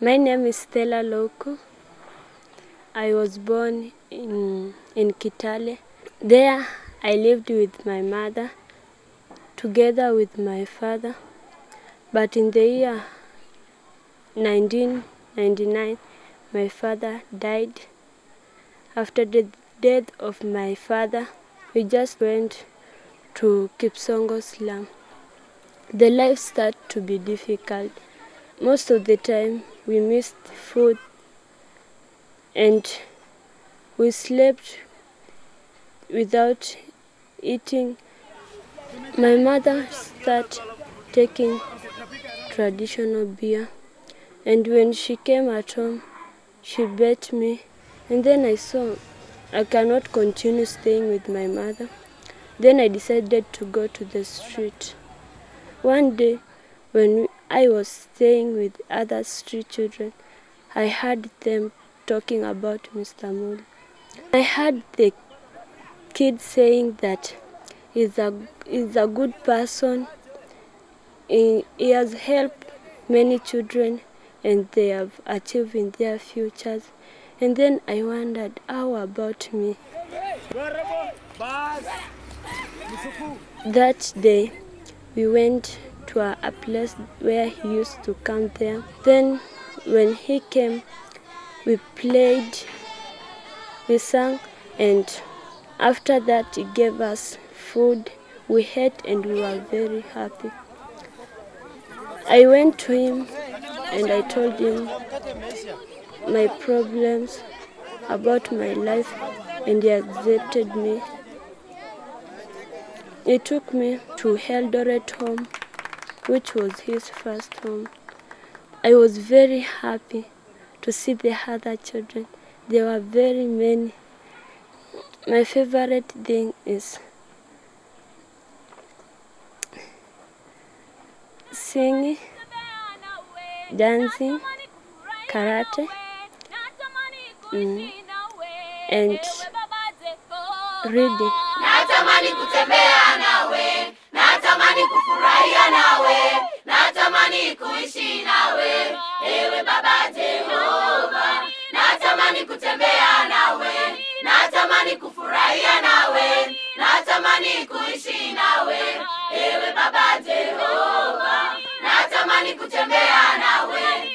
My name is Stella Loko. I was born in Kitale. There I lived with my mother together with my father. But in the year 1999, my father died. After the death of my father, we just went to Kipsongo slum. The life started to be difficult. Most of the time, we missed food and we slept without eating. My mother started taking traditional beer, and when she came at home, she beat me. And then I saw I cannot continue staying with my mother. Then I decided to go to the street. One day, when I was staying with other street children, I heard them talking about Mr. Mulu. I heard the kid saying that he's a good person. He has helped many children and they have achieved in their futures. And then I wondered, how about me? That day, we went to a place where he used to come there. Then when he came, we played, we sang, and after that he gave us food. We ate and we were very happy. I went to him and I told him my problems about my life, and he accepted me. He took me to Eldoret home, which was his first home. I was very happy to see the other children. There were very many. My favorite thing is singing, dancing, karate, and reading. Natamani kutembea nawe, natamani kufurahia nawe, natamani kuishi nawe, ewe Baba Jehova. Natamani kutembea nawe, natamani kufurahia nawe, natamani kuishi nawe, ewe Baba Jehova. Natamani kutembea nawe.